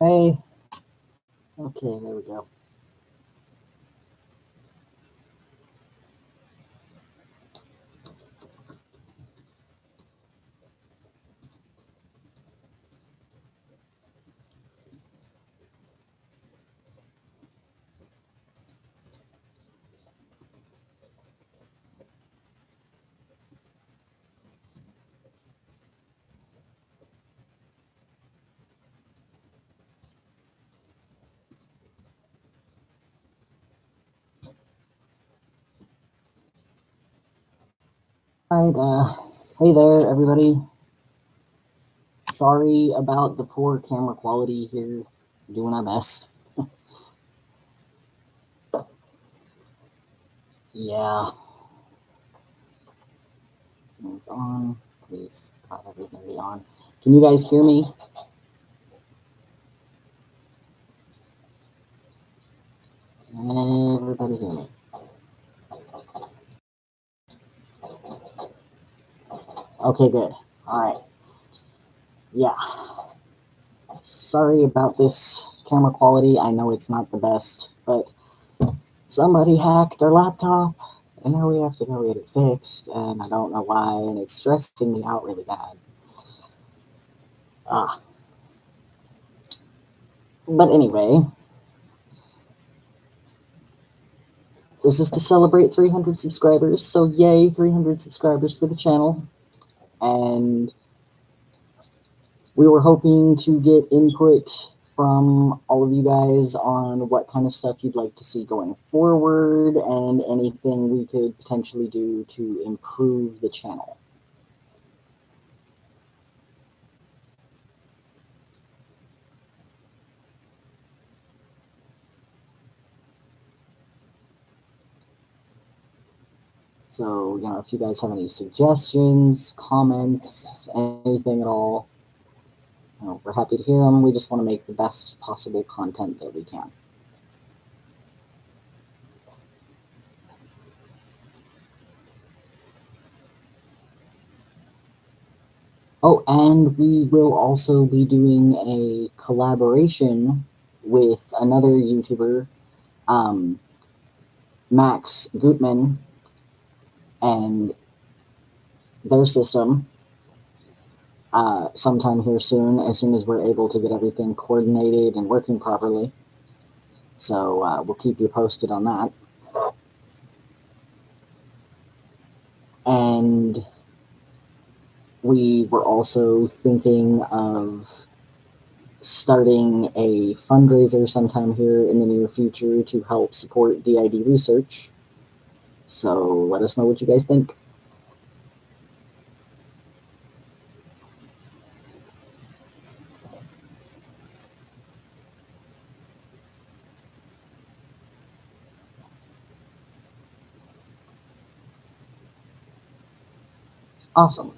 Hey. Okay, there we go. Alright, hey there, everybody. Sorry about the poor camera quality here. Doing our best. Yeah. It's on. Please, God, everything be on. Can you guys hear me? Everybody hear me? Okay, good. Alright. Yeah. Sorry about this camera quality. I know it's not the best, but somebody hacked our laptop, and now we have to go get it fixed, and I don't know why, and it's stressing me out really bad. But anyway, this is to celebrate 300 subscribers, so yay, 300 subscribers for the channel. And we were hoping to get input from all of you guys on what kind of stuff you'd like to see going forward and anything we could potentially do to improve the channel. So, if you guys have any suggestions, comments, anything at all, we're happy to hear them. We just want to make the best possible content that we can. Oh, and we will also be doing a collaboration with another YouTuber, Max Gutman, and their system sometime here soon, as soon as we're able to get everything coordinated and working properly. So we'll keep you posted on that. And we were also thinking of starting a fundraiser sometime here in the near future to help support DID research. So let us know what you guys think. Awesome.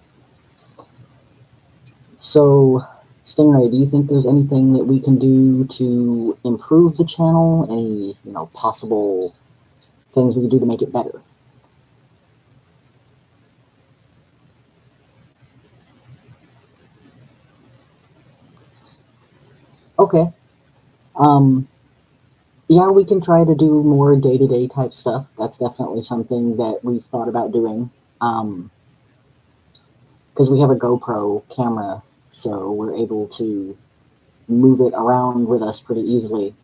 So, Stingray, do you think there's anything that we can do to improve the channel? Any, possible things we can do to make it better? Okay. Yeah, we can try to do more day-to-day type stuff. That's definitely something that we've thought about doing. Because we have a GoPro camera, so we're able to move it around with us pretty easily.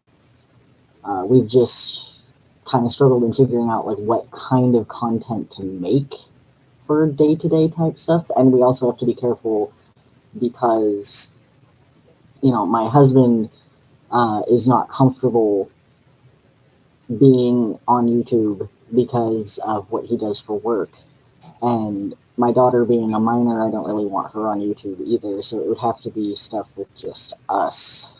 We've just kind of struggled in figuring out what kind of content to make for day-to-day type stuff, and we also have to be careful because my husband is not comfortable being on YouTube because of what he does for work, and my daughter being a minor, I don't really want her on YouTube either, so it would have to be stuff with just us,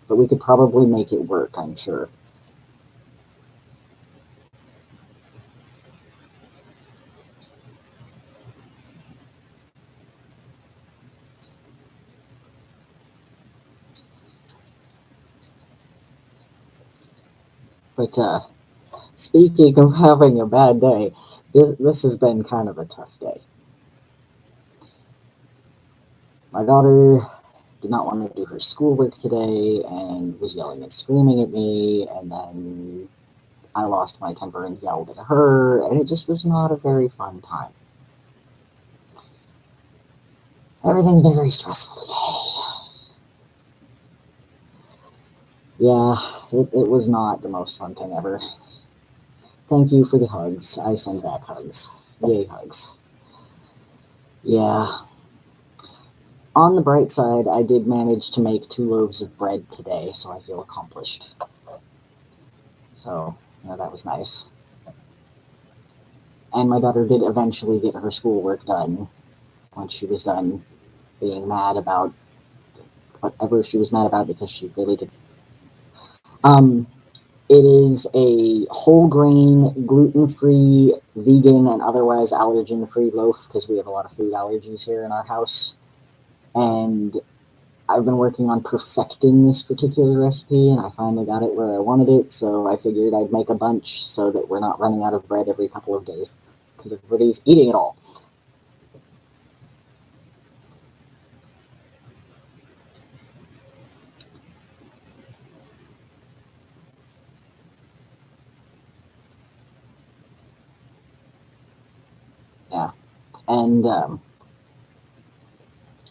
but we could probably make it work, I'm sure. But speaking of having a bad day, this has been kind of a tough day. My daughter did not want to do her schoolwork today and was yelling and screaming at me, and then I lost my temper and yelled at her, and it just was not a very fun time. Everything's been very stressful today. Yeah, it was not the most fun thing ever. Thank you for the hugs. I send back hugs. Yay, hugs. Yeah. On the bright side, I did manage to make 2 loaves of bread today, so I feel accomplished. So, that was nice. And my daughter did eventually get her schoolwork done once she was done being mad about whatever she was mad about, because she really did. It is a whole grain, gluten-free, vegan, and otherwise allergen-free loaf, because we have a lot of food allergies here in our house. And I've been working on perfecting this particular recipe, and I finally got it where I wanted it, so I figured I'd make a bunch so that we're not running out of bread every couple of days, because everybody's eating it all. Yeah. And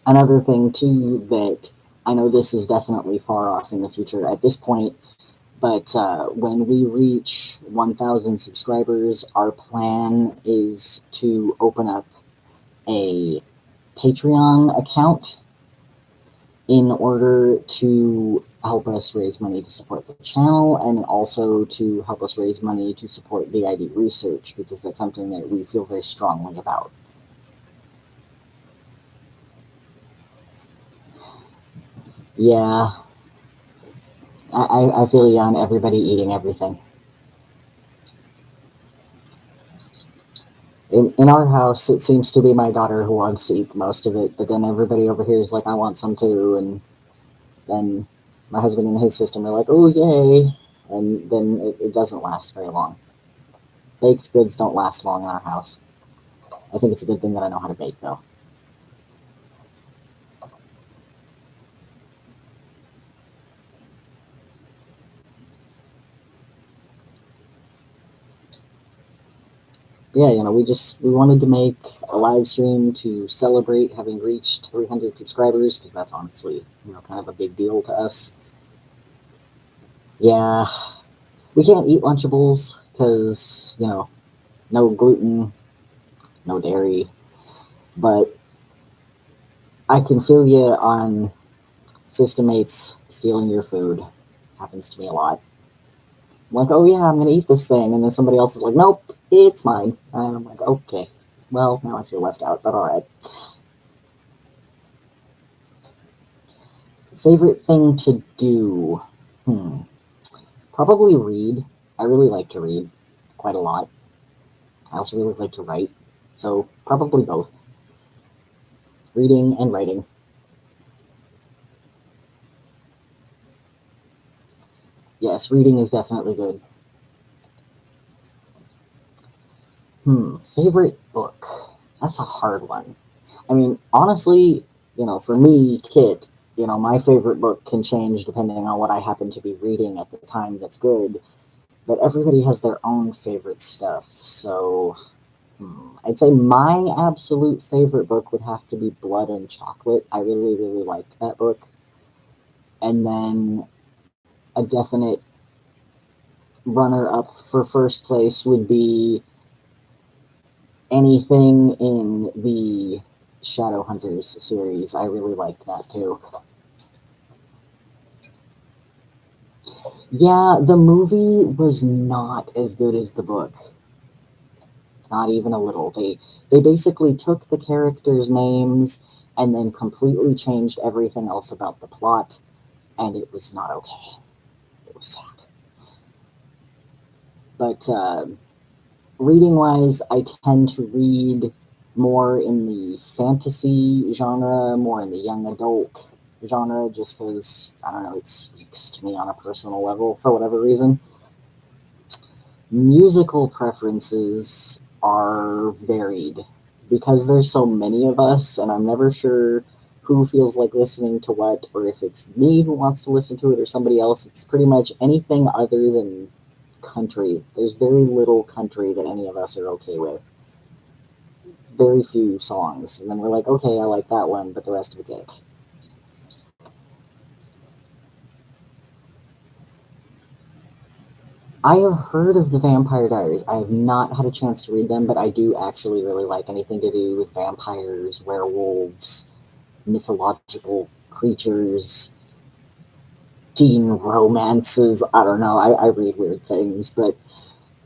another thing, too, that I know this is definitely far off in the future at this point, but when we reach 1,000 subscribers, our plan is to open up a Patreon account in order to help us raise money to support the channel, and also to help us raise money to support VID research, because that's something that we feel very strongly about. Yeah, I feel you on everybody eating everything. In our house, it seems to be my daughter who wants to eat most of it, but then everybody over here is like, I want some too, and then my husband and his system are like, oh, yay, and then it doesn't last very long. Baked goods don't last long in our house. I think it's a good thing that I know how to bake, though. Yeah, we wanted to make a live stream to celebrate having reached 300 subscribers, because that's honestly, kind of a big deal to us. Yeah, we can't eat Lunchables because, no gluten, no dairy, but I can feel you on system mates stealing your food. Happens to me a lot. I'm like, oh yeah, I'm gonna eat this thing, and then somebody else is like, nope, it's mine. And I'm like, okay, well, now I feel left out, but alright. Favorite thing to do? Probably read. I really like to read quite a lot. I also really like to write, so probably both. Reading and writing. Yes, reading is definitely good. Favorite book? That's a hard one. I mean, honestly, for me, Kit, my favorite book can change depending on what I happen to be reading at the time that's good. But everybody has their own favorite stuff. So, I'd say my absolute favorite book would have to be Blood and Chocolate. I really, really liked that book. And then a definite runner-up for first place would be anything in the Shadowhunters series. I really liked that too. Yeah, the movie was not as good as the book. Not even a little. They basically took the characters' names and then completely changed everything else about the plot, and it was not okay. It was sad. But reading-wise, I tend to read more in the fantasy genre, more in the young adult genre, just because, I don't know, it speaks to me on a personal level for whatever reason. Musical preferences are varied because there's so many of us, and I'm never sure who feels like listening to what, or if it's me who wants to listen to it or somebody else. It's pretty much anything other than country. There's very little country that any of us are okay with. Very few songs. And then we're like, okay, I like that one, but the rest of it's ick. I have heard of the Vampire Diaries. I have not had a chance to read them, but I do actually really like anything to do with vampires, werewolves, mythological creatures, teen romances. I don't know. I read weird things, but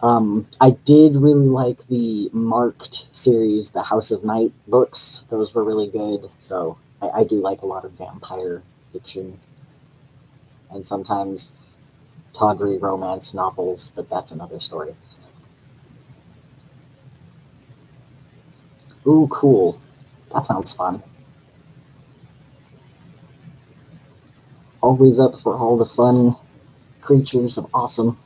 I did really like the Marked series, the House of Night books. Those were really good. So I do like a lot of vampire fiction and sometimes tawdry romance novels, but that's another story. Ooh, cool. That sounds fun. Always up for all the fun creatures of awesome.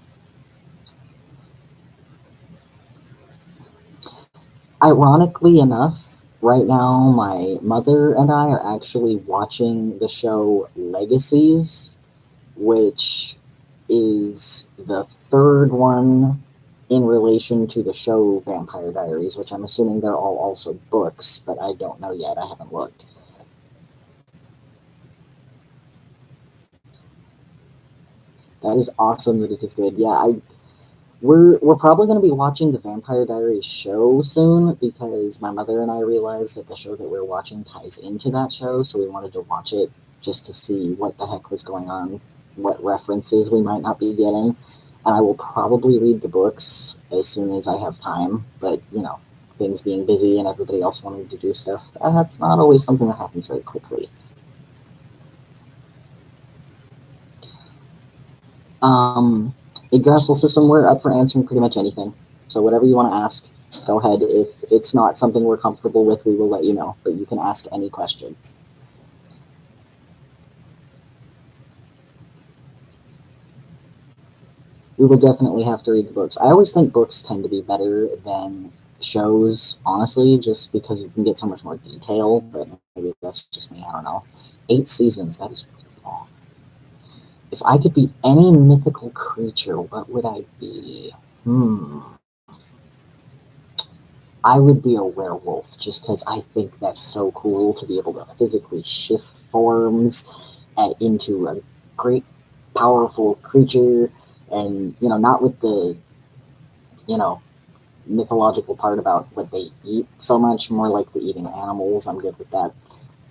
Ironically enough, right now my mother and I are actually watching the show Legacies, which is the third one in relation to the show Vampire Diaries, which I'm assuming they're all also books, but I don't know yet. I haven't looked. That is awesome that it is good. Yeah, we're probably going to be watching the Vampire Diaries show soon because my mother and I realized that the show that we're watching ties into that show, so we wanted to watch it just to see what the heck was going on, what references we might not be getting. And I will probably read the books as soon as I have time, but things being busy and everybody else wanting to do stuff, that's not always something that happens very quickly. Um, Yggdrasil system, we're up for answering pretty much anything. So whatever you want to ask, go ahead. If it's not something we're comfortable with, we will let you know. But you can ask any question. We will definitely have to read the books. I always think books tend to be better than shows, honestly, just because you can get so much more detail. But maybe that's just me. I don't know. 8 seasons. That is really long. If I could be any mythical creature, what would I be? I would be a werewolf just because I think that's so cool to be able to physically shift forms into a great, powerful creature. And, not with the, you know, mythological part about what they eat so much, more like the eating animals. I'm good with that.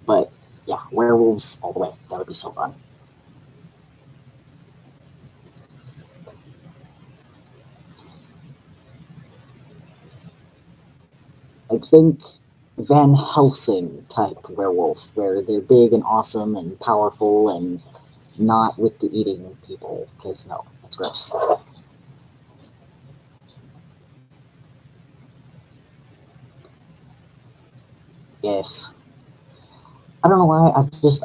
But yeah, werewolves all the way. That would be so fun. I think Van Helsing type werewolf, where they're big and awesome and powerful and not with the eating people, because no, that's gross. Yes. I don't know why.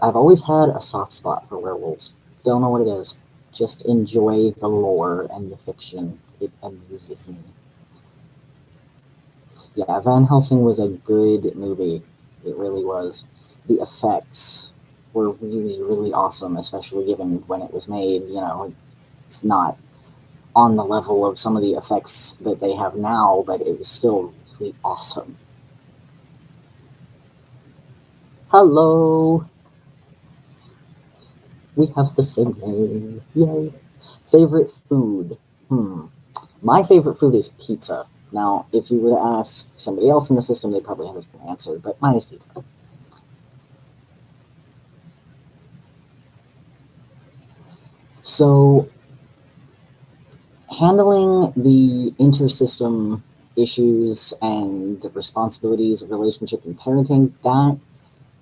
I've always had a soft spot for werewolves. Don't know what it is. Just enjoy the lore and the fiction. It amuses me. Yeah, Van Helsing was a good movie. It really was. The effects were really, really awesome, especially given when it was made. It's not on the level of some of the effects that they have now, but it was still really awesome. Hello, we have the same name. Yay. Favorite food? My favorite food is pizza. Now, if you were to ask somebody else in the system, they probably have a different answer, but mine is pizza. So, handling the intersystem issues and the responsibilities of relationship and parenting, that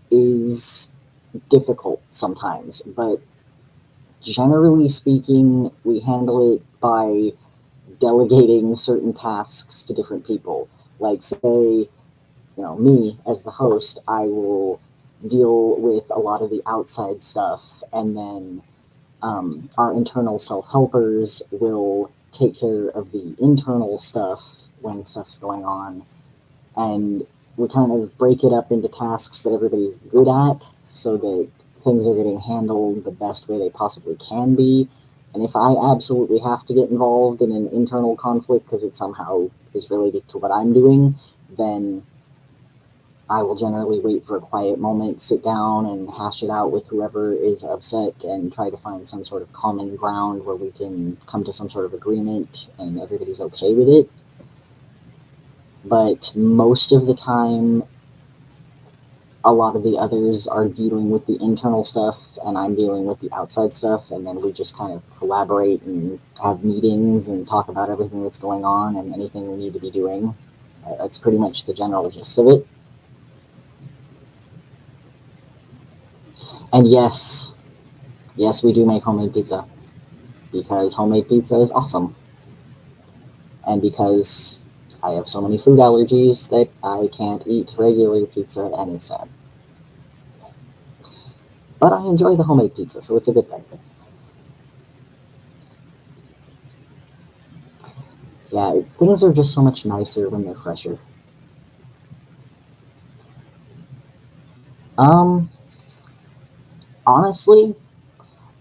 is difficult sometimes, but generally speaking, we handle it by delegating certain tasks to different people. Like, say, me as the host, I will deal with a lot of the outside stuff, and then our internal self helpers will take care of the internal stuff when stuff's going on, and we kind of break it up into tasks that everybody's good at. so that things are getting handled the best way they possibly can be. And if I absolutely have to get involved in an internal conflict because it somehow is related to what I'm doing, then I will generally wait for a quiet moment, sit down, and hash it out with whoever is upset and try to find some sort of common ground where we can come to some sort of agreement and everybody's okay with it. But most of the time, a lot of the others are dealing with the internal stuff and I'm dealing with the outside stuff, and then we just kind of collaborate and have meetings and talk about everything that's going on and anything we need to be doing. That's pretty much the general gist of it. And yes, we do make homemade pizza because homemade pizza is awesome, and because I have so many food allergies that I can't eat regular pizza, and it's sad. But I enjoy the homemade pizza, so it's a good thing. Yeah, things are just so much nicer when they're fresher. Um, Honestly,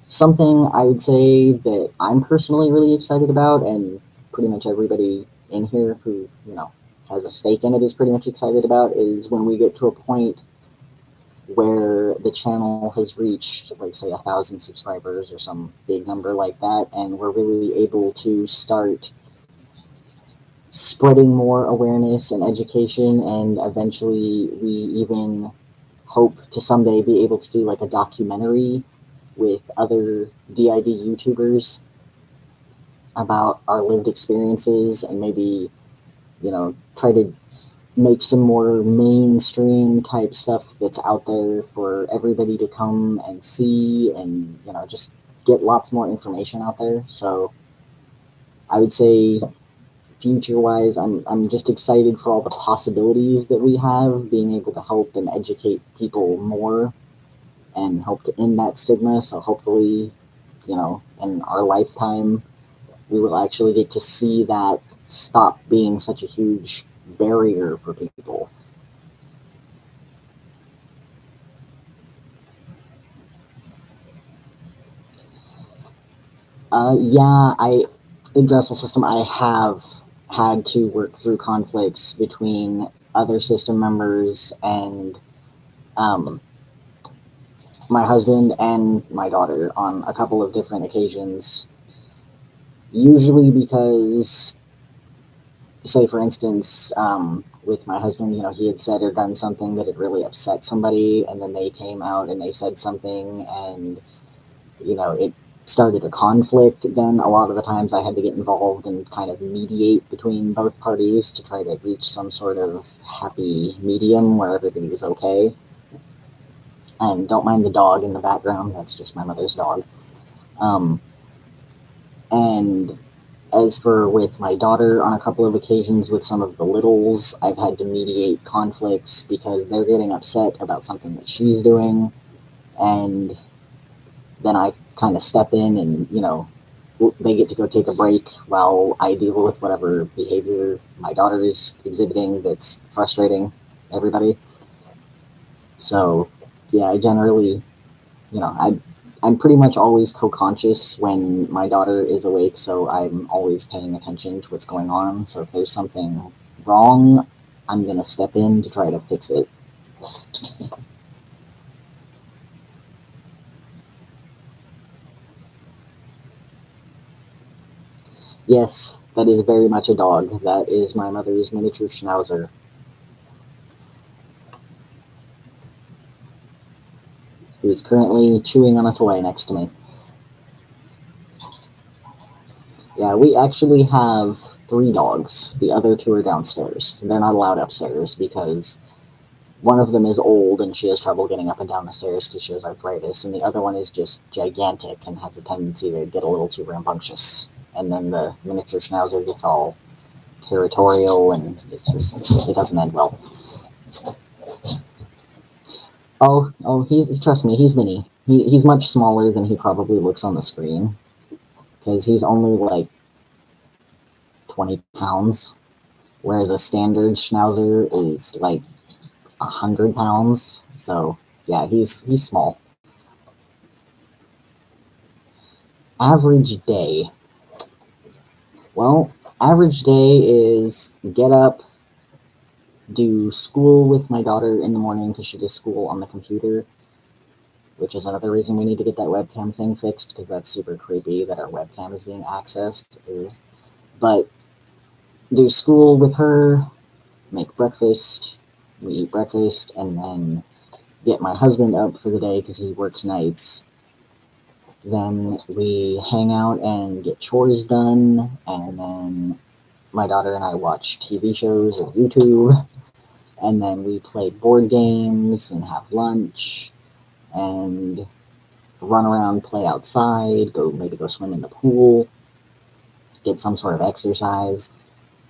something I would say that I'm personally really excited about, and pretty much everybody in here who, has a stake in it is pretty much excited about, is when we get to a point where the channel has reached, like, say, 1,000 subscribers or some big number like that, and we're really able to start spreading more awareness and education, and eventually we even hope to someday be able to do like a documentary with other DID YouTubers about our lived experiences, and maybe, try to make some more mainstream type stuff that's out there for everybody to come and see, and just get lots more information out there. So I would say future wise, I'm just excited for all the possibilities that we have, being able to help and educate people more and help to end that stigma. So hopefully, in our lifetime, we will actually get to see that stop being such a huge barrier for people. Yeah, in Dressel system, I have had to work through conflicts between other system members and um, my husband and my daughter on a couple of different occasions. Usually because, say, for instance, with my husband, he had said or done something that had really upset somebody, and then they came out and they said something, and it started a conflict. Then a lot of the times I had to get involved and kind of mediate between both parties to try to reach some sort of happy medium where everybody was okay. And don't mind the dog in the background, that's just my mother's dog. Um, and as for with my daughter, on a couple of occasions with some of the littles, I've had to mediate conflicts because they're getting upset about something that she's doing, and then I kind of step in and, they get to go take a break while I deal with whatever behavior my daughter is exhibiting that's frustrating everybody. So, yeah, I generally, I'm pretty much always co-conscious when my daughter is awake, so I'm always paying attention to what's going on. So if there's something wrong, I'm gonna step in to try to fix it. Yes, that is very much a dog. That is my mother's miniature schnauzer, who is currently chewing on a toy next to me. Yeah, we actually have three dogs. The other two are downstairs. They're not allowed upstairs because one of them is old and she has trouble getting up and down the stairs because she has arthritis, and the other one is just gigantic and has a tendency to get a little too rambunctious. And then the miniature schnauzer gets all territorial, and it doesn't end well. Oh, he's trust me, he's mini. He's much smaller than he probably looks on the screen because he's only like 20 pounds, whereas a standard schnauzer is like 100 pounds. So Yeah, he's small. Average day. Well, average day is get up, do school with my daughter in the morning because she does school on the computer, which is another reason we need to get that webcam thing fixed because that's super creepy that our webcam is being accessed. But do school with her, make breakfast, we eat breakfast, and then get my husband up for the day because he works nights. Then we hang out and get chores done, and then my daughter and I watch TV shows or YouTube, and then we play board games and have lunch and run around, play outside, maybe go swim in the pool, get some sort of exercise.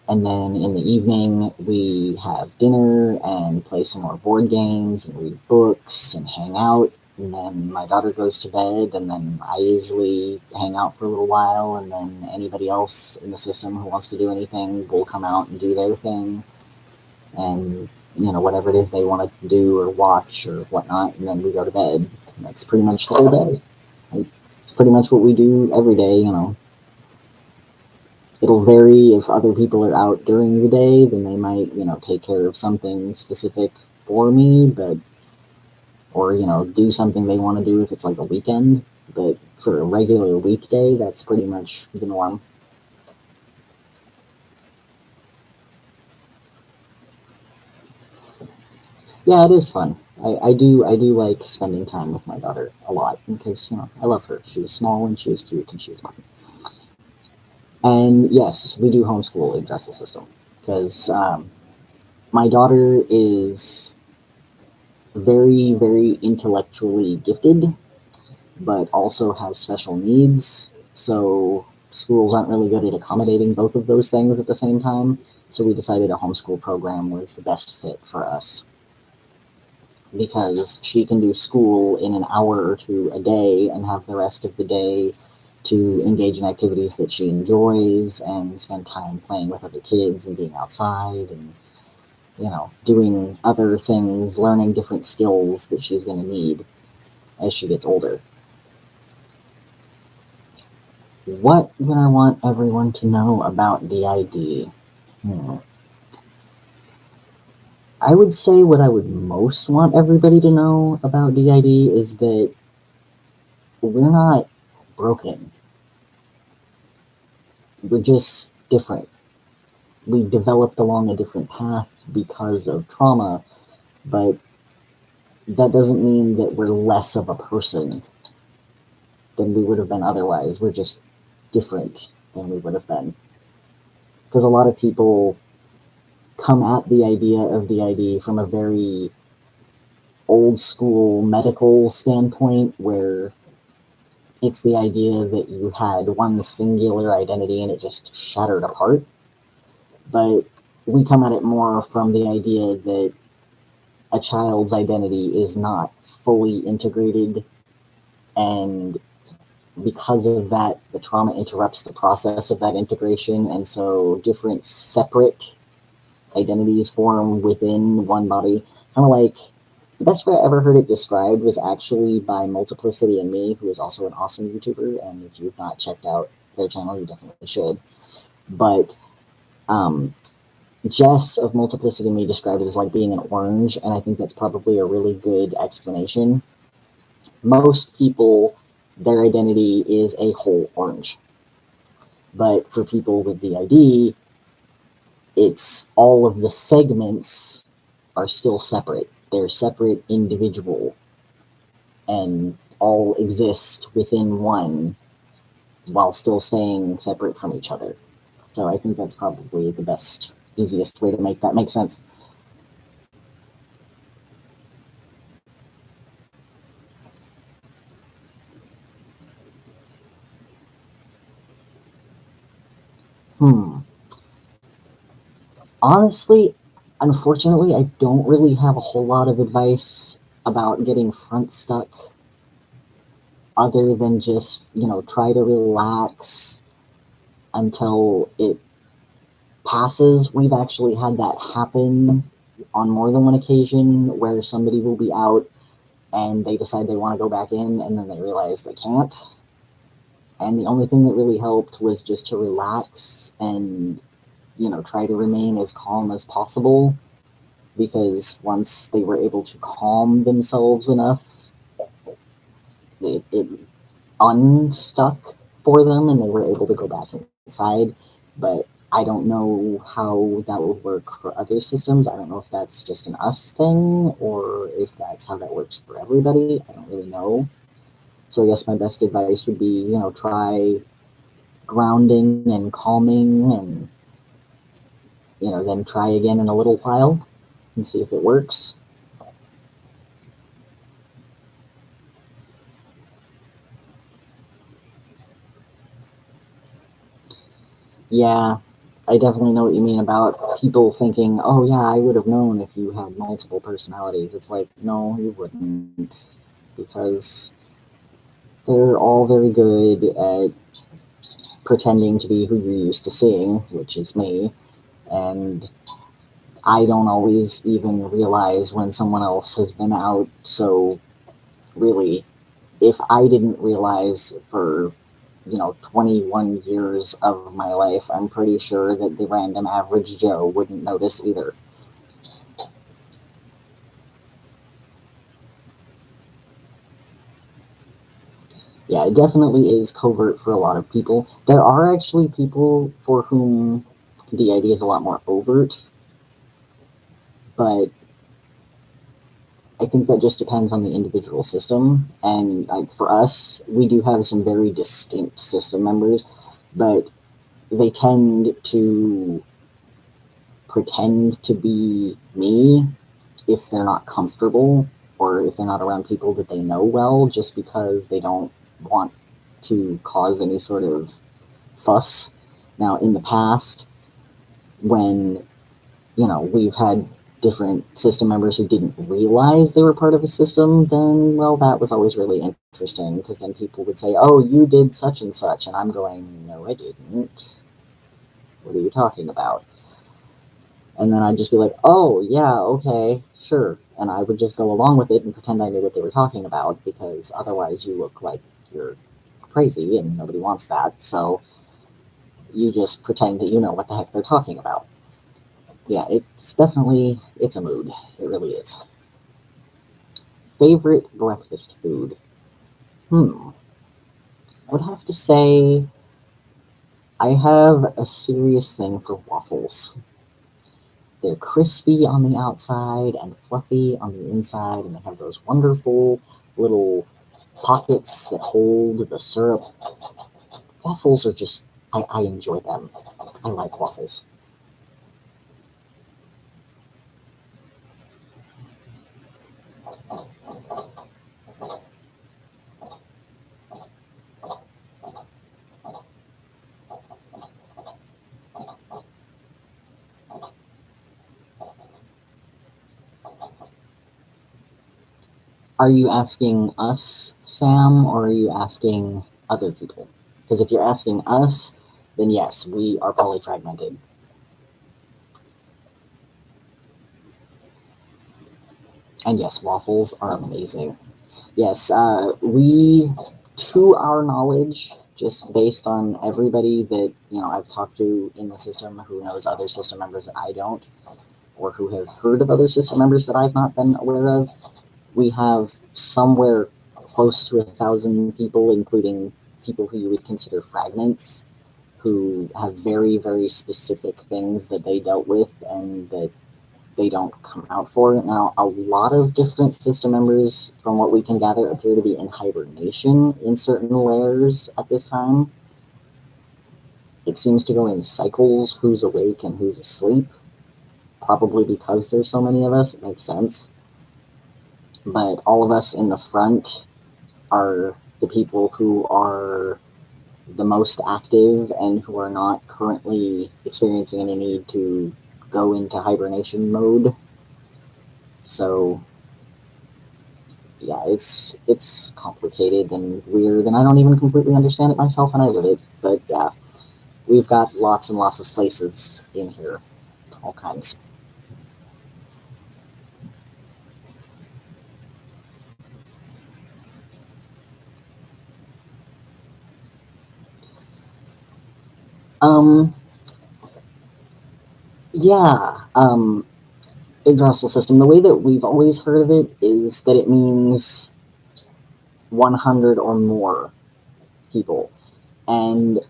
And then in the evening, we have dinner and play some more board games and read books and hang out. And then my daughter goes to bed, and then I usually hang out for a little while. And then anybody else in the system who wants to do anything will come out and do their thing. And, whatever it is they want to do or watch or whatnot. And then we go to bed. And that's pretty much the whole day. It's pretty much what we do every day. It'll vary if other people are out during the day, then they might, take care of something specific for me, or, do something they want to do if it's like a weekend. But for a regular weekday, that's pretty much the norm. Yeah, it is fun. I do like spending time with my daughter a lot because, I love her. She was small and she was cute and she was fun. And yes, we do homeschool in justice system because my daughter is very, very intellectually gifted, but also has special needs. So schools aren't really good at accommodating both of those things at the same time. So we decided a homeschool program was the best fit for us because she can do school in an hour or two a day and have the rest of the day to engage in activities that she enjoys and spend time playing with other kids and being outside and doing other things, learning different skills that she's going to need as she gets older. What would I want everyone to know about DID? I would say what I would most want everybody to know about DID is that we're not broken. We're just different. We developed along a different path because of trauma, but that doesn't mean that we're less of a person than we would have been otherwise. We're just different than we would have been. Because a lot of people come at the idea of DID from a very old school medical standpoint where it's the idea that you had one singular identity and it just shattered apart. But we come at it more from the idea that a child's identity is not fully integrated, and because of that, the trauma interrupts the process of that integration, and so different separate identities form within one body. Kind of like the best way I ever heard it described was actually by Multiplicity and Me, who is also an awesome YouTuber, and if you've not checked out their channel, you definitely should. But Jess of Multiplicity and Me described it as like being an orange, and I think that's probably a really good explanation. Most people, their identity is a whole orange. But for people with DID, it's all of the segments are still separate. They're separate individual and all exist within one while still staying separate from each other. So I think that's probably the best, easiest way to make that make sense. Honestly, unfortunately, I don't really have a whole lot of advice about getting front stuck other than just, try to relax until it passes. We've actually had that happen on more than one occasion where somebody will be out and they decide they want to go back in, and then they realize they can't. And the only thing that really helped was just to relax and, try to remain as calm as possible, because once they were able to calm themselves enough, it unstuck for them and they were able to go back inside. But I don't know how that would work for other systems. I don't know if that's just an us thing or if that's how that works for everybody. I don't really know. So I guess my best advice would be, try grounding and calming, and, then try again in a little while and see if it works. Yeah, I definitely know what you mean about people thinking, oh, yeah, I would have known if you had multiple personalities. It's like, no, you wouldn't, because they're all very good at pretending to be who you're used to seeing, which is me, and I don't always even realize when someone else has been out. So, really, if I didn't realize for 21 years of my life, I'm pretty sure that the random average Joe wouldn't notice either. Yeah, it definitely is covert for a lot of people. There are actually people for whom the idea is a lot more overt, but I think that just depends on the individual system. And like for us, we do have some very distinct system members, but they tend to pretend to be me if they're not comfortable or if they're not around people that they know well, just because they don't want to cause any sort of fuss. Now, in the past, when we've had different system members who didn't realize they were part of a system, then, well, that was always really interesting, because then people would say, oh, you did such and such, and I'm going, no, I didn't. What are you talking about? And then I'd just be like, oh, yeah, okay, sure. And I would just go along with it and pretend I knew what they were talking about, because otherwise you look like you're crazy and nobody wants that. So you just pretend that you know what the heck they're talking about. Yeah, it's a mood. It really is. Favorite breakfast food? I would have to say I have a serious thing for waffles. They're crispy on the outside and fluffy on the inside, and they have those wonderful little pockets that hold the syrup. Waffles are just, I enjoy them. I like waffles. Are you asking us, Sam, or are you asking other people? Because if you're asking us, then yes, we are polyfragmented. And yes, waffles are amazing. Yes, to our knowledge, just based on everybody that I've talked to in the system who knows other system members that I don't, or who have heard of other system members that I've not been aware of, we have somewhere close to 1,000 people, including people who you would consider fragments, who have very, very specific things that they dealt with and that they don't come out for. Now, a lot of different system members, from what we can gather, appear to be in hibernation in certain layers at this time. It seems to go in cycles, who's awake and who's asleep, probably because there's so many of us. It makes sense. But all of us in the front are the people who are the most active and who are not currently experiencing any need to go into hibernation mode. So yeah, it's complicated and weird, and I don't even completely understand it myself, and I live it. But yeah, we've got lots and lots of places in here, all kinds. Um, yeah. Yggdrasil system. The way that we've always heard of it is that it means 100 or more people. And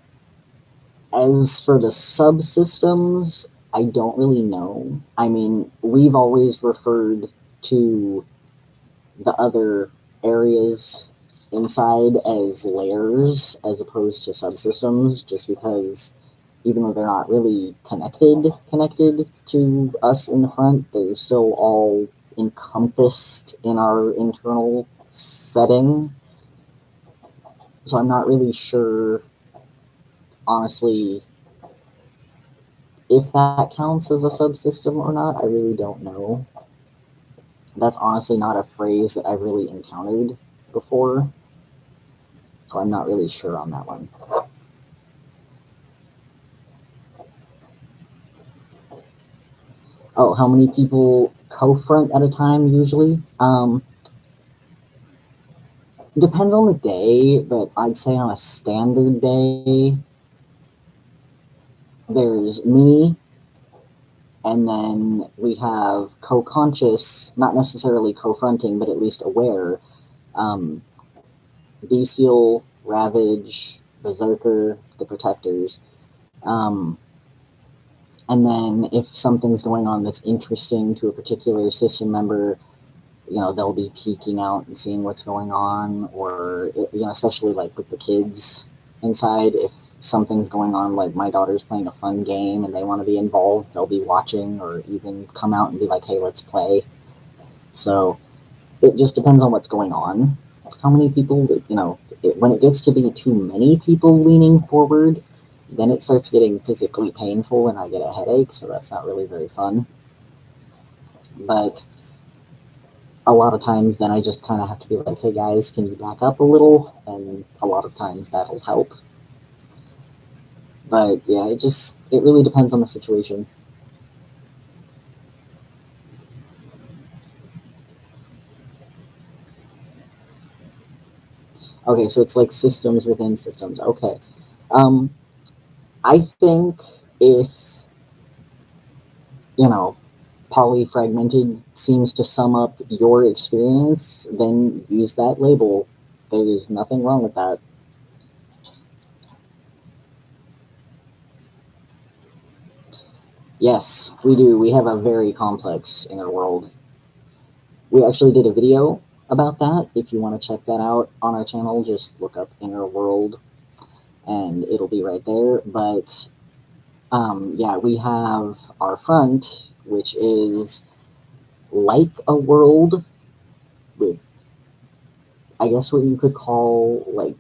as for the subsystems, I don't really know. I mean, we've always referred to the other areas inside as layers as opposed to subsystems, just because even though they're not really connected to us in the front, they're still all encompassed in our internal setting. So I'm not really sure, honestly, if that counts as a subsystem or not. I really don't know. That's honestly not a phrase that I've really encountered before, so I'm not really sure on that one. Oh, how many people co-front at a time usually? Depends on the day, but I'd say on a standard day, there's me, and then we have co-conscious, not necessarily co-fronting, but at least aware, um, Bestial, Ravage, Berserker, the Protectors. Um, and then if something's going on that's interesting to a particular system member, they'll be peeking out and seeing what's going on, or especially like with the kids inside, if something's going on, like my daughter's playing a fun game and they want to be involved, they'll be watching or even come out and be like, hey, let's play. So it just depends on what's going on, how many people, when it gets to be too many people leaning forward, then it starts getting physically painful and I get a headache, so that's not really very fun. But a lot of times then I just kind of have to be like, hey guys, can you back up a little? And a lot of times that'll help. But yeah, it really depends on the situation. Okay, so it's like systems within systems. Okay. Um, I think if, you know, polyfragmented seems to sum up your experience, then use that label. There's nothing wrong with that. Yes, we do. We have a very complex inner world. We actually did a video about that. If you want to check that out on our channel, just look up Inner World and it'll be right there. But yeah, we have our front, which is like a world with, I guess, what you could call like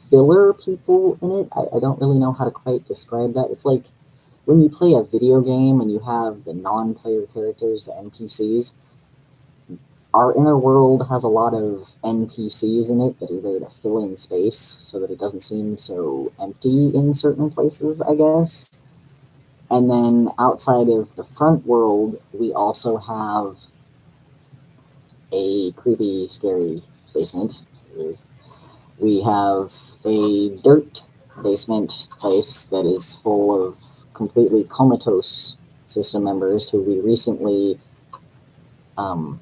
filler people in it. I don't really know how to quite describe that. It's like when you play a video game and you have the non-player characters, the NPCs. Our inner world has a lot of NPCs in it that are there to fill in space so that it doesn't seem so empty in certain places, I guess. And then outside of the front world, we also have a creepy, scary basement. We have a dirt basement place that is full of completely comatose system members who we recently um,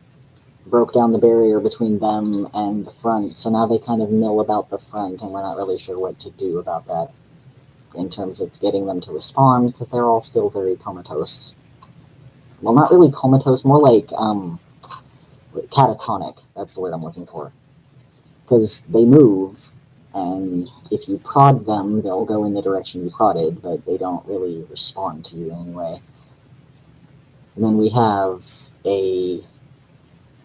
broke down the barrier between them and the front. So now they kind of know about the front, and we're not really sure what to do about that in terms of getting them to respond because they're all still very comatose. Well, not really comatose, more like catatonic. That's the word I'm looking for. Because they move, and if you prod them, they'll go in the direction you prodded, but they don't really respond to you anyway. And then we have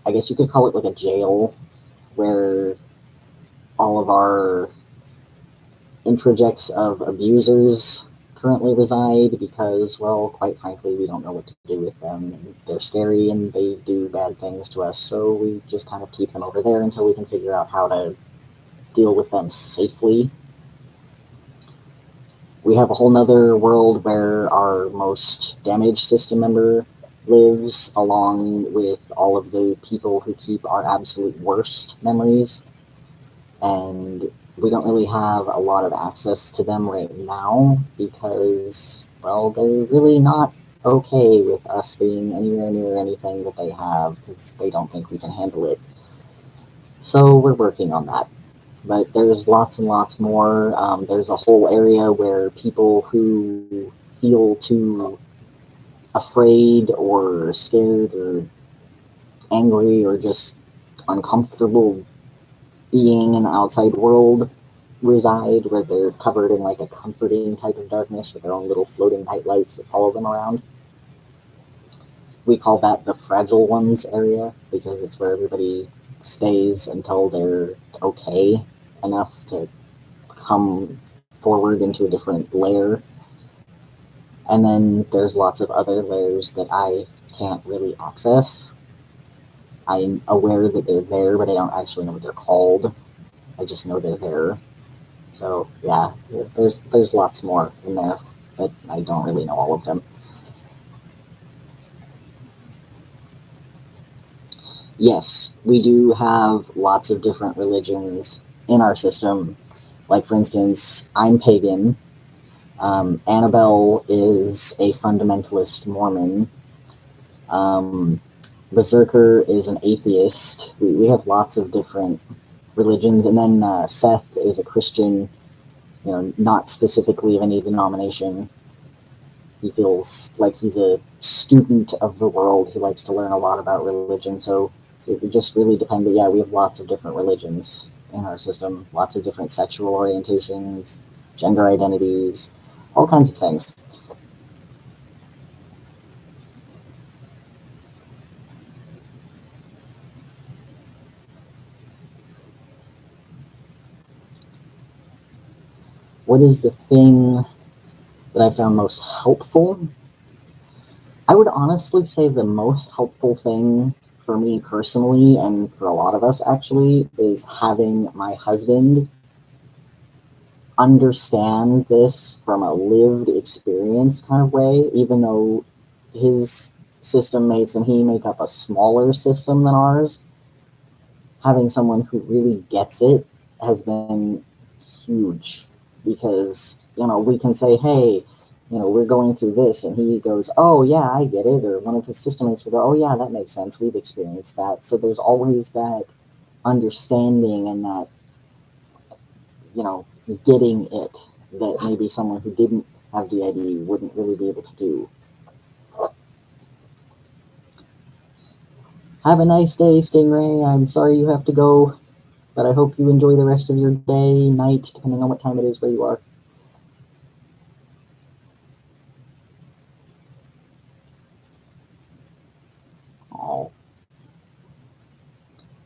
I guess you could call it like a jail, where all of our introjects of abusers currently reside because, well, quite frankly, we don't know what to do with them. They're scary and they do bad things to us, so we just kind of keep them over there until we can figure out how to deal with them safely. We have a whole nother world where our most damaged system member lives, along with all of the people who keep our absolute worst memories. And we don't really have a lot of access to them right now because, well, they're really not okay with us being anywhere near anything that they have because they don't think we can handle it. So we're working on that. But there's lots and lots more. There's a whole area where people who feel too afraid or scared or angry or just uncomfortable being in the outside world reside, where they're covered in like a comforting type of darkness with their own little floating night lights that follow them around. We call that the fragile ones area because it's where everybody stays until they're okay enough to come forward into a different layer. And then there's lots of other layers that I can't really access. I'm aware that they're there, but I don't actually know what they're called. I just know they're there. So yeah, there's lots more in there, but I don't really know all of them. Yes, we do have lots of different religions in our system. Like for instance, I'm pagan. Annabelle is a fundamentalist Mormon. Um, Berserker is an atheist. We have lots of different religions, and then Seth is a Christian. You know, not specifically of any denomination. He feels like he's a student of the world. He likes to learn a lot about religion. So it would just really depend. But yeah, we have lots of different religions in our system, lots of different sexual orientations, gender identities, all kinds of things. What is the thing that I found most helpful? I would honestly say the most helpful thing for me personally, and for a lot of us actually, is having my husband understand this from a lived experience kind of way, even though his system mates and he make up a smaller system than ours. Having someone who really gets it has been huge because, you know, we can say, hey, you know, we're going through this, and he goes, oh, yeah, I get it. Or one of his system mates will go, oh, yeah, that makes sense. We've experienced that. So there's always that understanding and that, you know, getting it that maybe someone who didn't have DID wouldn't really be able to do. Have a nice day, Stingray. I'm sorry you have to go, but I hope you enjoy the rest of your day, night, depending on what time it is where you are. Oh,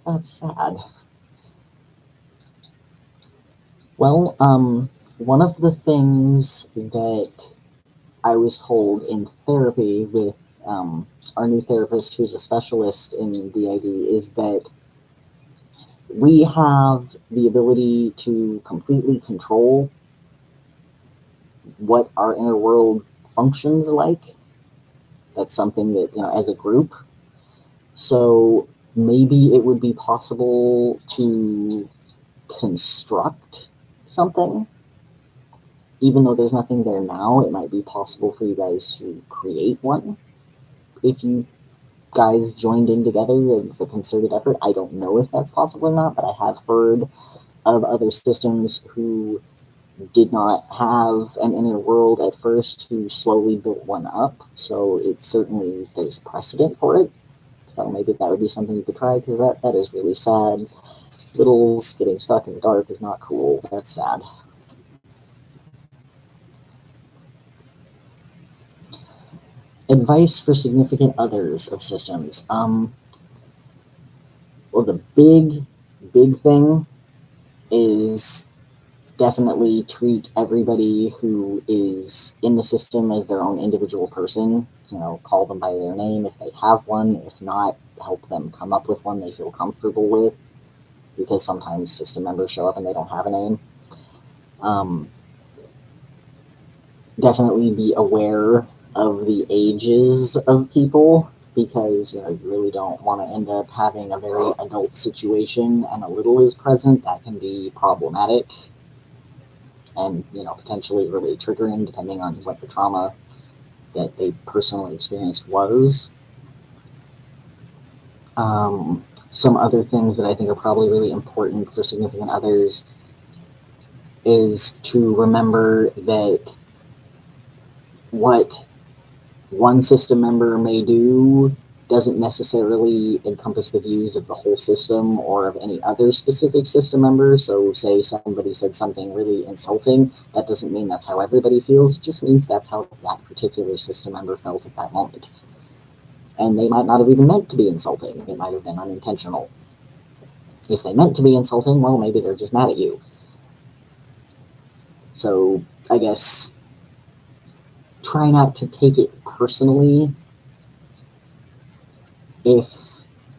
that's sad. Well, one of the things that I was told in therapy with our new therapist, who's a specialist in DID, is that we have the ability to completely control what our inner world functions like. That's something that, you know, as a group. So maybe it would be possible to construct something. Even though there's nothing there now, it might be possible for you guys to create one if you guys joined in together as a concerted effort. I don't know if that's possible or not, but I have heard of other systems who did not have an inner world at first who slowly built one up. So it's certainly, there's precedent for it. So maybe that would be something you could try, because that is really sad. Littles getting stuck in the dark is not cool. That's sad. Advice for significant others of systems. Well, the big thing is definitely treat everybody who is in the system as their own individual person. You know, call them by their name if they have one. If not, help them come up with one they feel comfortable with, because sometimes system members show up and they don't have a name. Um, Definitely be aware of the ages of people. because you really don't want to end up having a very adult situation and a little is present. That can be problematic and potentially really triggering depending on what the trauma that they personally experienced was. Some other things that I think are probably really important for significant others is to remember that what one system member may do doesn't necessarily encompass the views of the whole system or of any other specific system member. So say somebody said something really insulting, that doesn't mean that's how everybody feels. It just means that's how that particular system member felt at that moment. And they might not have even meant to be insulting. It might have been unintentional. If they meant to be insulting, well, maybe they're just mad at you. So I guess try not to take it personally if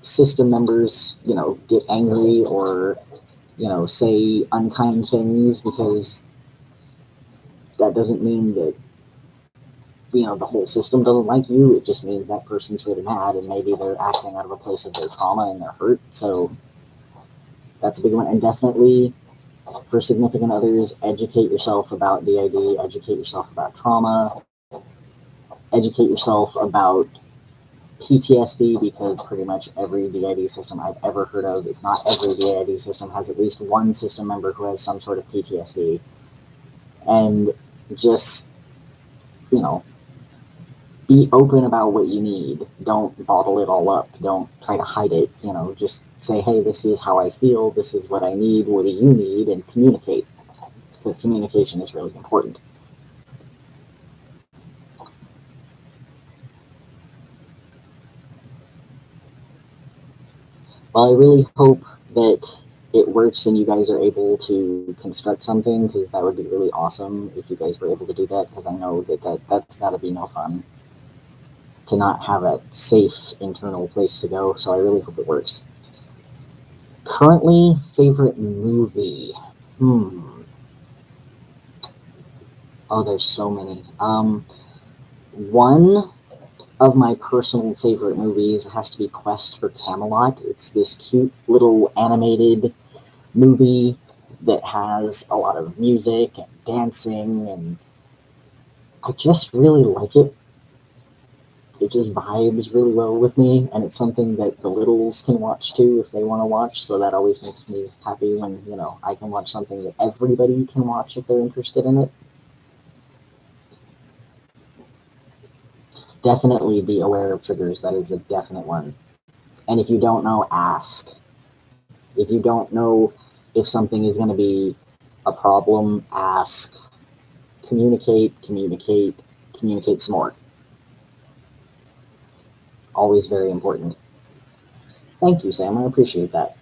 system members, get angry or, say unkind things, because that doesn't mean that, the whole system doesn't like you. It just means that person's really mad and maybe they're acting out of a place of their trauma and their hurt. So that's a big one. And definitely for significant others, educate yourself about DID, educate yourself about trauma, educate yourself about PTSD, because pretty much every DID system I've ever heard of, if not every DID system, has at least one system member who has some sort of PTSD. And just, be open about what you need. Don't bottle it all up. Don't try to hide it. Just say, hey, this is how I feel. This is what I need. What do you need? And communicate, because communication is really important. Well, I really hope that it works and you guys are able to construct something, because that would be really awesome if you guys were able to do that, because I know that's got to be no fun to not have a safe internal place to go. So I really hope it works. Currently, favorite movie. Oh, there's so many. One of my personal favorite movies has to be Quest for Camelot. It's this cute little animated movie that has a lot of music and dancing, and I just really like it. It just vibes really well with me, and it's something that the littles can watch too if they want to watch, so that always makes me happy when, I can watch something that everybody can watch if they're interested in it. Definitely be aware of triggers. That is a definite one. And if you don't know, ask. If you don't know if something is going to be a problem, ask. Communicate some more. Always very important. Thank you, Sam. I appreciate that.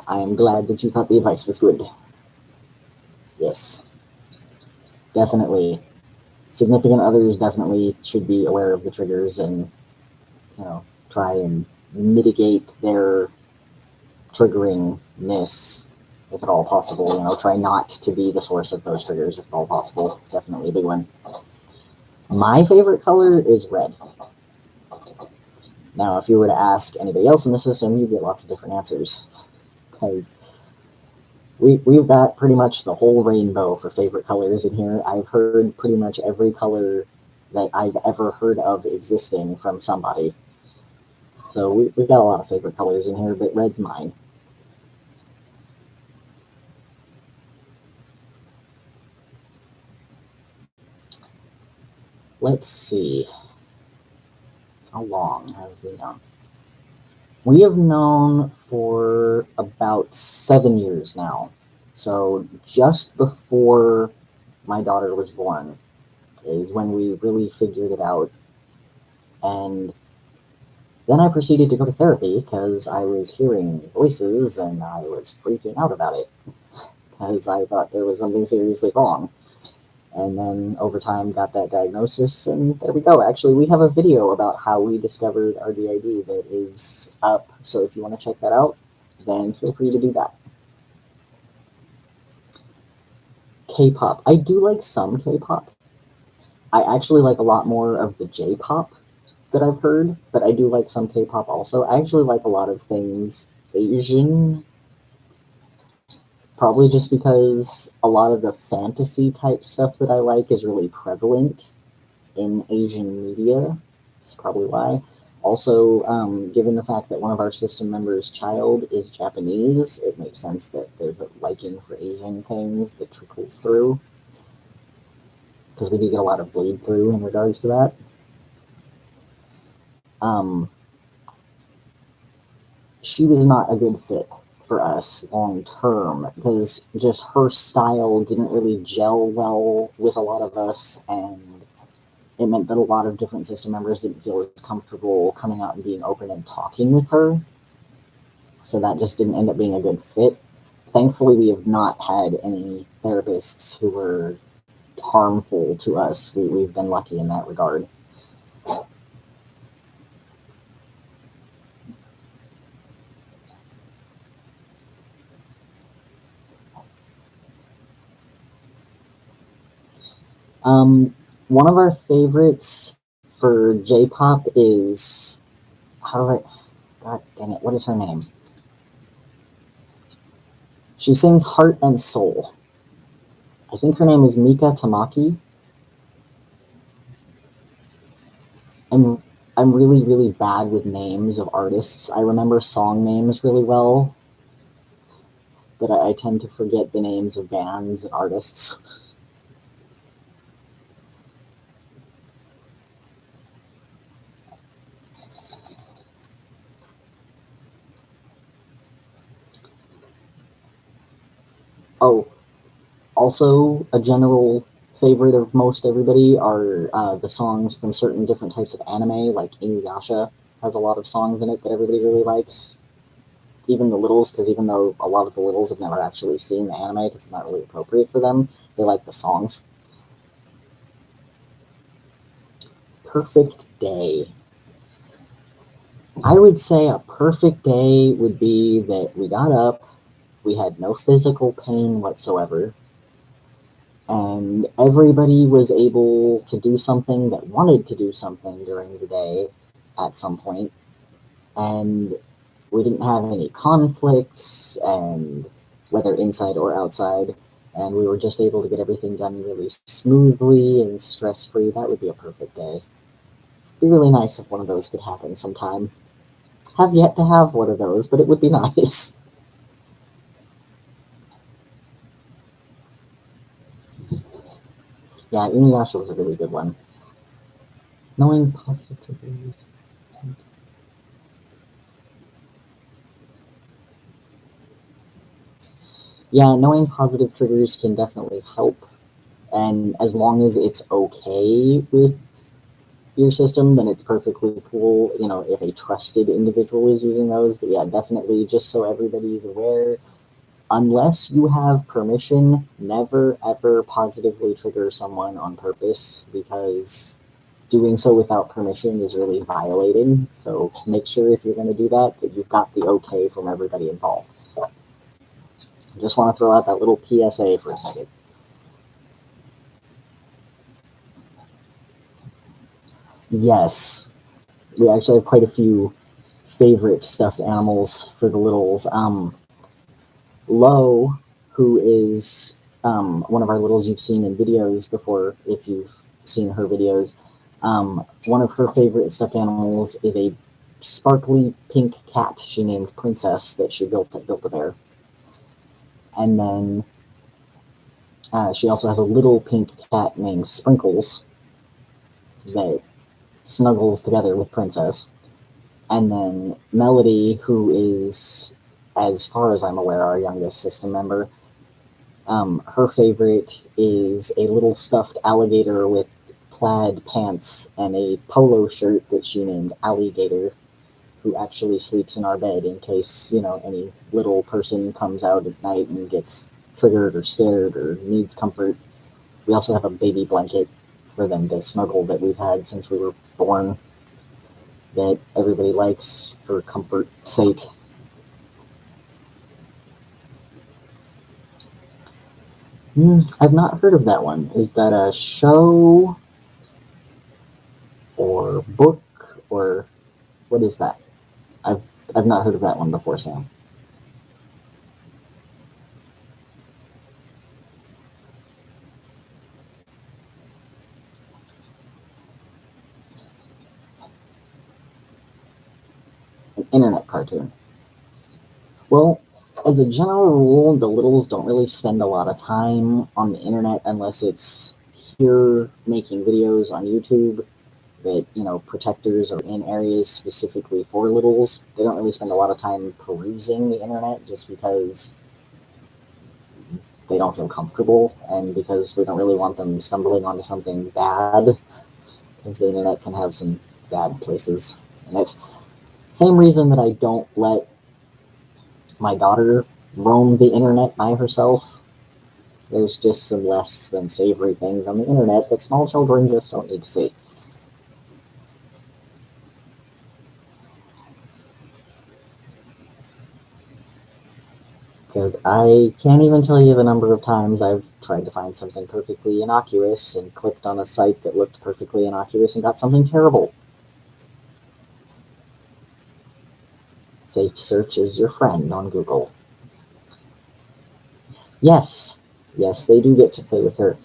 I am glad that you thought the advice was good. Yes, definitely. Significant others definitely should be aware of the triggers and, try and mitigate their triggeringness if at all possible. Try not to be the source of those triggers if at all possible. It's definitely a big one. My favorite color is red. Now, if you were to ask anybody else in the system, you'd get lots of different answers, because we've got pretty much the whole rainbow for favorite colors in here. I've heard pretty much every color that I've ever heard of existing from somebody. So we've got a lot of favorite colors in here, but red's mine. Let's see. How long have we known? We have known for about 7 years now. So just before my daughter was born is when we really figured it out. And then I proceeded to go to therapy because I was hearing voices and I was freaking out about it because I thought there was something seriously wrong. And then over time got that diagnosis, and there we go. Actually, we have a video about how we discovered our DID that is up. So if you want to check that out, then feel free to do that. K-pop. I do like some K-pop. I actually like a lot more of the J-pop that I've heard, but I do like some K-pop also. I actually like a lot of things Asian, probably just because a lot of the fantasy type stuff that I like is really prevalent in Asian media. That's probably why. Also, given the fact that one of our system members' child is Japanese, it makes sense that there's a liking for Asian things that trickles through, because we do get a lot of bleed through in regards to that. Um, she was not a good fit for us long term because just her style didn't really gel well with a lot of us, and it meant that a lot of different system members didn't feel as comfortable coming out and being open and talking with her. So that just didn't end up being a good fit. Thankfully, we have not had any therapists who were harmful to us. We've been lucky in that regard. Um, One of our favorites for J-pop is, how do I? God dang it! What is her name? She sings Heart and Soul. I think her name is Mika Tamaki. I'm I'm really bad with names of artists. I remember song names really well, but I tend to forget the names of bands and artists. Oh, also a general favorite of most everybody are the songs from certain different types of anime, like Inuyasha has a lot of songs in it that everybody really likes. Even the littles, because even though a lot of the littles have never actually seen the anime because it's not really appropriate for them, they like the songs. Perfect day. I would say a perfect day would be that we got up, we had no physical pain whatsoever, and everybody was able to do something that wanted to do something during the day at some point, and we didn't have any conflicts, and whether inside or outside, and we were just able to get everything done really smoothly and stress free. That would be a perfect day. It'd be really nice if one of those could happen sometime. Have yet to have one of those, but it would be nice. Yeah, Inuyasha was a really good one. Knowing positivity. Yeah, knowing positive triggers can definitely help. And as long as it's okay with your system, then it's perfectly cool, if a trusted individual is using those. But yeah, definitely, just so everybody is aware, unless you have permission, never ever positively trigger someone on purpose, because doing so without permission is really violating. So make sure if you're going to do that, that you've got the okay from everybody involved. I just want to throw out that little PSA for a second. Yes, we actually have quite a few favorite stuffed animals for the littles. Lo, who is one of our littles you've seen in videos before, if you've seen her videos, one of her favorite stuffed animals is a sparkly pink cat she named Princess that she built at Build-A-Bear. And then she also has a little pink cat named Sprinkles that snuggles together with Princess. And then Melody, who is, as far as I'm aware, our youngest system member. Her favorite is a little stuffed alligator with plaid pants and a polo shirt that she named Alligator, who actually sleeps in our bed in case, any little person comes out at night and gets triggered or scared or needs comfort. We also have a baby blanket for them to snuggle that we've had since we were born that everybody likes for comfort's sake. I've not heard of that one. Is that a show or book Or what is that? I've I've not heard of that one before, Sam. An internet cartoon. Well, as a general rule, the littles don't really spend a lot of time on the internet unless it's here making videos on YouTube that, protectors are in areas specifically for littles. They don't really spend a lot of time perusing the internet just because they don't feel comfortable and because we don't really want them stumbling onto something bad, because the internet can have some bad places in it. Same reason that I don't let my daughter roam the internet by herself. There's just some less than savory things on the internet that small children just don't need to see. Because I can't even tell you the number of times I've tried to find something perfectly innocuous and clicked on a site that looked perfectly innocuous and got something terrible. Safe search is your friend on Google. Yes, yes, they do get to play with her.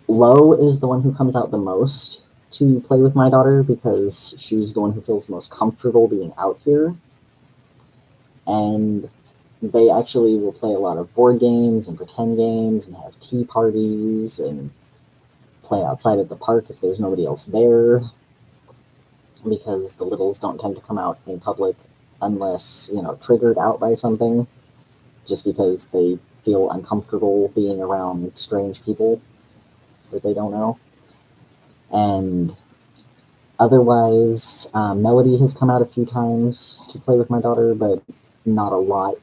Lo is the one who comes out the most to play with my daughter because she's the one who feels most comfortable being out here. And they actually will play a lot of board games and pretend games and have tea parties and play outside at the park if there's nobody else there, because the littles don't tend to come out in public unless, triggered out by something, just because they feel uncomfortable being around strange people that they don't know. And otherwise, Melody has come out a few times to play with my daughter, but not a lot.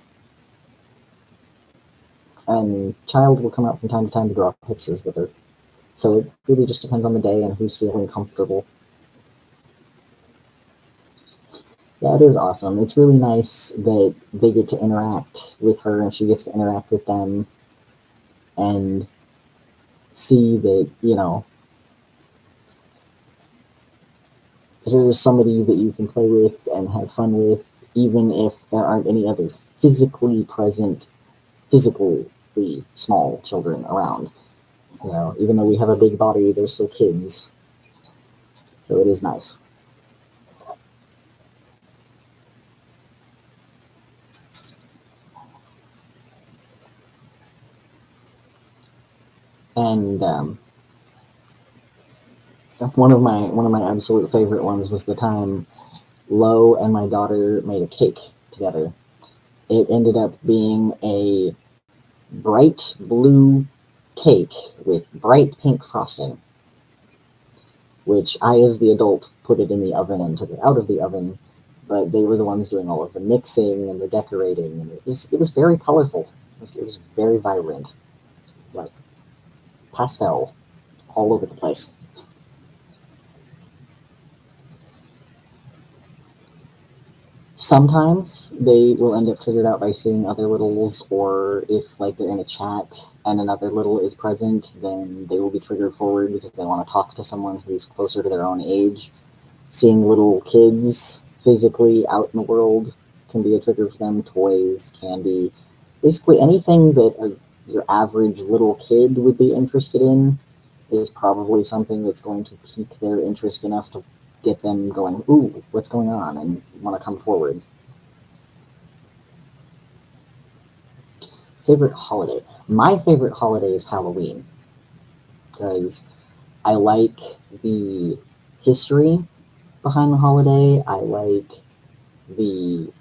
And Child will come out from time to time to draw pictures with her. So it really just depends on the day and who's feeling comfortable. Yeah, it is awesome. It's really nice that they get to interact with her and she gets to interact with them and see that, here's somebody that you can play with and have fun with, even if there aren't any other physically present, physically small children around. Even though we have a big body, they're still kids. So it is nice. And one of my absolute favorite ones was the time Lo and my daughter made a cake together. It ended up being a bright blue cake with bright pink frosting, which I, as the adult, put it in the oven and took it out of the oven. But they were the ones doing all of the mixing and the decorating, and it was very colorful. It was very vibrant. It was like pastel all over the place. Sometimes they will end up triggered out by seeing other littles, or if like they're in a chat and another little is present, then they will be triggered forward because they want to talk to someone who's closer to their own age. Seeing little kids physically out in the world can be a trigger for them. Toys, candy, basically anything that your average little kid would be interested in is probably something that's going to pique their interest enough to get them going, ooh, what's going on, and want to come forward. Favorite holiday? My favorite holiday is Halloween, because I like the history behind the holiday. I like the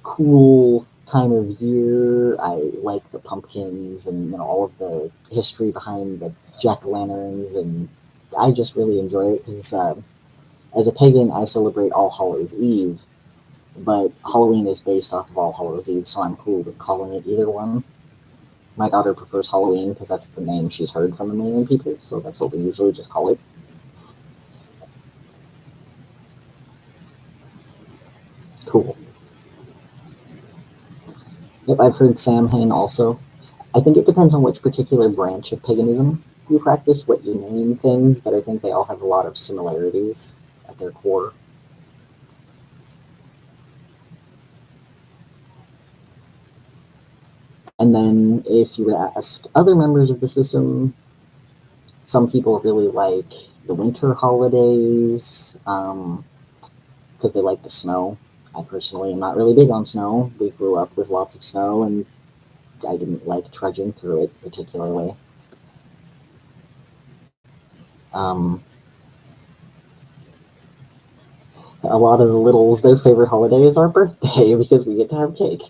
cool time of year. I like the pumpkins and all of the history behind the jack-o'-lanterns, and I just really enjoy it because as a pagan, I celebrate All Hallows Eve, but Halloween is based off of All Hallows Eve, so I'm cool with calling it either one. My daughter prefers Halloween because that's the name she's heard from a million people, so that's what we usually just call it. Cool. Yep, I've heard Samhain also. I think it depends on which particular branch of paganism you practice, what you name things, but I think they all have a lot of similarities. at their core. And then if you would ask other members of the system, some people really like the winter holidays because they like the snow. I personally am not really big on snow. We grew up with lots of snow, and I didn't like trudging through it particularly. A lot of the littles, their favorite holiday is our birthday because we get to have cake.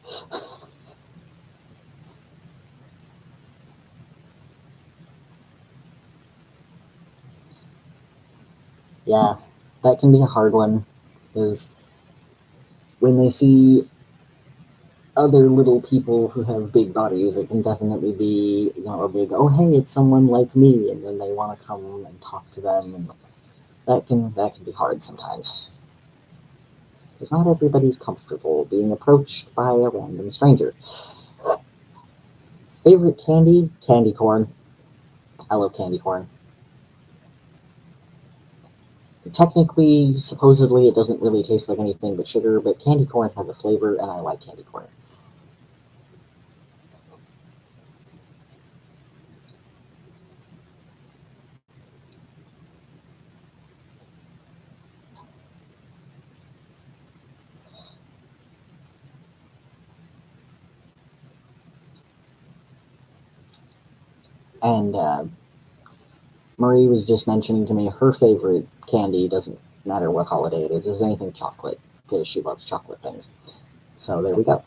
Yeah, that can be a hard one because when they see other little people who have big bodies, it can definitely be, a big, oh hey, it's someone like me, and then they want to come and talk to them, and that can be hard sometimes. Because not everybody's comfortable being approached by a random stranger. Favorite candy? Candy corn. I love candy corn. Technically, supposedly, it doesn't really taste like anything but sugar, but candy corn has a flavor, and I like candy corn. And Marie was just mentioning to me her favorite candy doesn't matter what holiday it is anything chocolate, because she loves chocolate things. So there we go.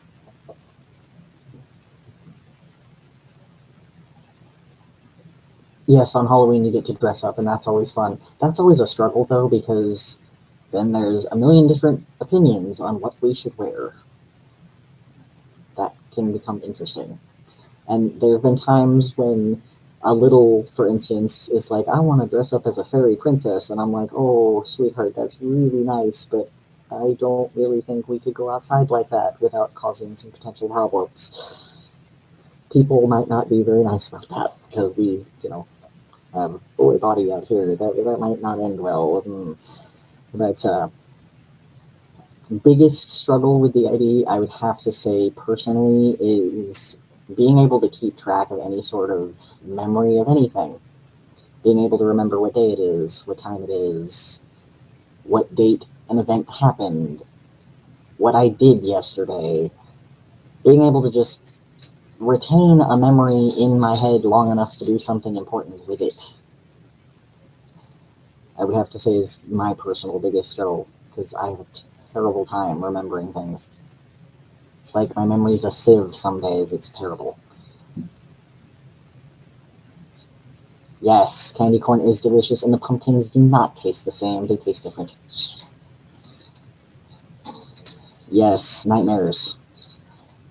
Yes, on Halloween you get to dress up, and that's always fun. That's always a struggle, though, because then there's a million different opinions on what we should wear. That can become interesting. And there have been times when a little, for instance, is like, I want to dress up as a fairy princess. And I'm like, oh, sweetheart, that's really nice, but I don't really think we could go outside like that without causing some potential problems. People might not be very nice about that because we, have a boy body out here. That might not end well. But biggest struggle with the ID, I would have to say personally, is being able to keep track of any sort of memory of anything. Being able to remember what day it is, what time it is, what date an event happened, what I did yesterday. Being able to just retain a memory in my head long enough to do something important with it, I would have to say is my personal biggest struggle, because I have a terrible time remembering things. It's like my memory's a sieve some days. It's terrible. Yes, candy corn is delicious, and the pumpkins do not taste the same. They taste different. Yes, nightmares.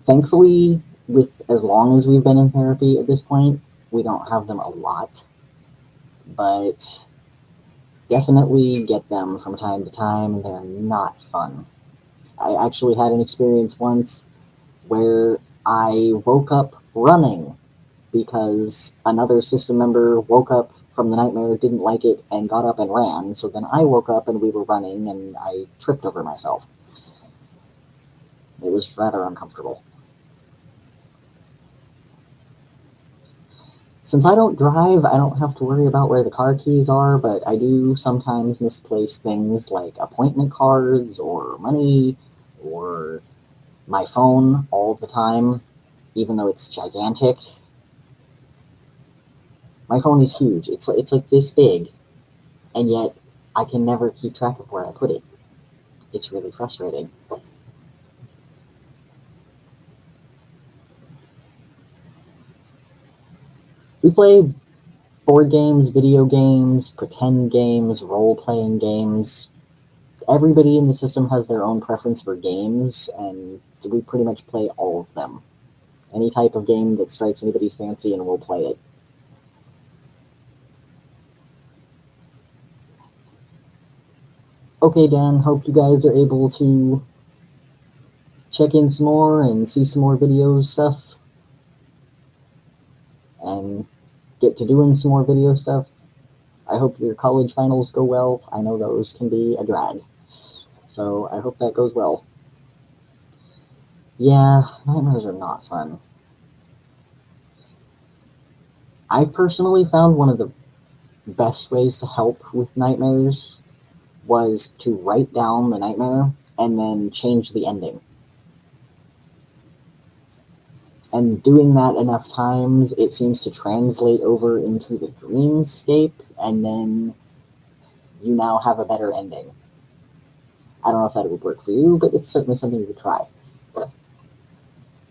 Thankfully, with as long as we've been in therapy at this point, we don't have them a lot, but definitely get them from time to time. They're not fun. I actually had an experience once where I woke up running because another system member woke up from the nightmare, didn't like it, and got up and ran. So then I woke up and we were running, and I tripped over myself. It was rather uncomfortable. Since I don't drive, I don't have to worry about where the car keys are, but I do sometimes misplace things like appointment cards or money or my phone all the time, even though it's gigantic. My phone is huge. It's like this big, and yet I can never keep track of where I put it. It's really frustrating. We play board games, video games, pretend games, role-playing games. Everybody in the system has their own preference for games, and we pretty much play all of them. Any type of game that strikes anybody's fancy, and we'll play it. Okay, Dan, hope you guys are able to check in some more and see some more video stuff and get to doing some more video stuff. I hope your college finals go well. I know those can be a drag. So I hope that goes well. Yeah, nightmares are not fun. I personally found one of the best ways to help with nightmares was to write down the nightmare and then change the ending. And doing that enough times, it seems to translate over into the dreamscape, and then you now have a better ending. I don't know if that would work for you, but it's certainly something you could try.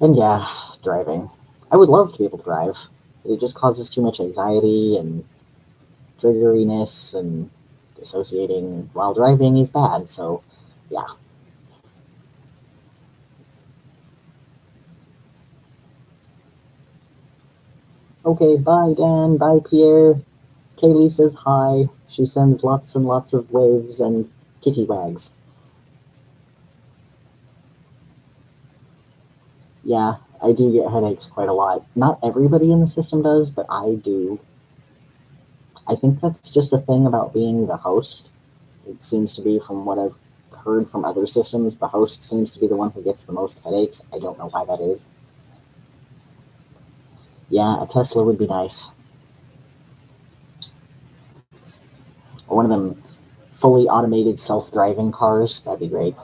And yeah, driving. I would love to be able to drive. It just causes too much anxiety and triggeriness, and dissociating while driving is bad, so yeah. Okay, bye Dan, bye Pierre. Kaylee says hi. She sends lots and lots of waves and kitty wags. Yeah, I do get headaches quite a lot. Not everybody in the system does, but I do. I think that's just a thing about being the host. It seems to be, from what I've heard from other systems, the host seems to be the one who gets the most headaches. I don't know why that is. Yeah, a Tesla would be nice. Or one of them fully automated self-driving cars. That'd be great.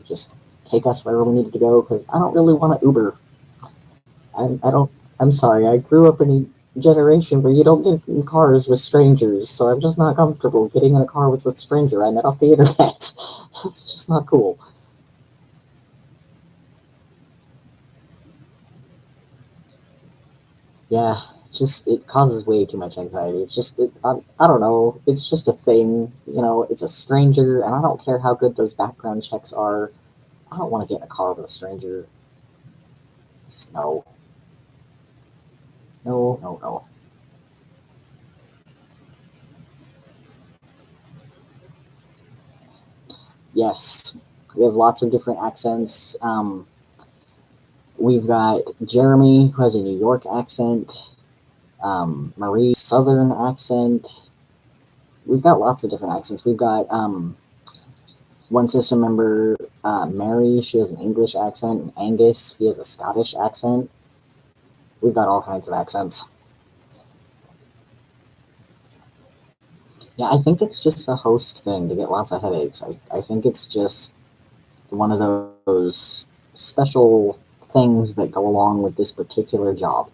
Just take us wherever we needed to go, because I don't really want to Uber. I don't. I'm sorry. I grew up in a generation where you don't get in cars with strangers, so I'm just not comfortable getting in a car with a stranger I met off the internet. It's just not cool. Yeah, just it causes way too much anxiety. It's just I don't know. It's just a thing. It's a stranger, and I don't care how good those background checks are. I don't want to get in a car with a stranger. Just no, no, no, no. Yes, we have lots of different accents. We've got Jeremy, who has a New York accent. Marie, Southern accent. We've got lots of different accents. We've got one system member, Mary. She has an English accent. And Angus, he has a Scottish accent. We've got all kinds of accents. Yeah, I think it's just a host thing to get lots of headaches. I think it's just one of those special things that go along with this particular job.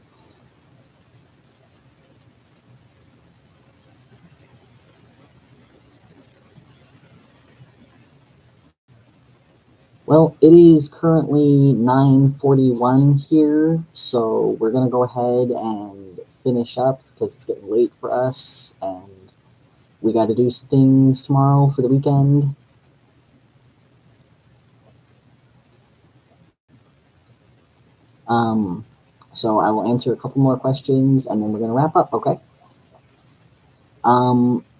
Well, it is currently 9:41 here, so we're gonna go ahead and finish up because it's getting late for us, and we got to do some things tomorrow for the weekend. Um, so I will answer a couple more questions, and then we're gonna wrap up. Okay.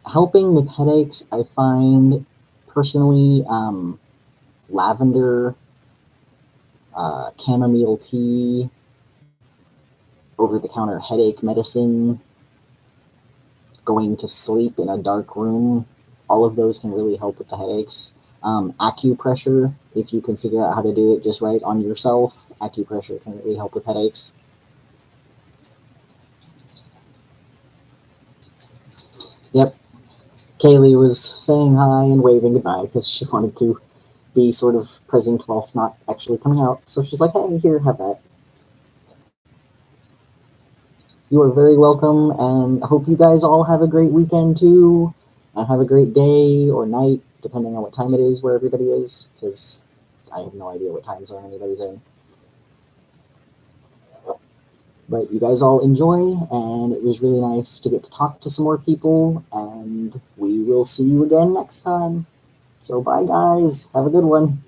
Helping with headaches, I find personally, lavender, chamomile tea, over-the-counter headache medicine, going to sleep in a dark room, all of those can really help with the headaches. Acupressure, if you can figure out how to do it just right on yourself, acupressure can really help with headaches. Yep, Kaylee was saying hi and waving goodbye because she wanted to be sort of present while it's not actually coming out. So she's like, hey, here, have that. You are very welcome, and I hope you guys all have a great weekend too, and have a great day or night, depending on what time it is where everybody is, because I have no idea what time zone anybody's in. But you guys all enjoy, and it was really nice to get to talk to some more people, and we will see you again next time. So bye, guys. Have a good one.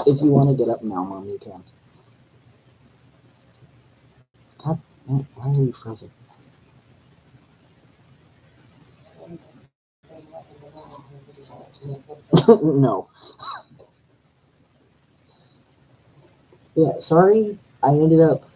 If you want to get up now, Mom, you can. God, why are you frozen? No. Yeah, sorry. I ended up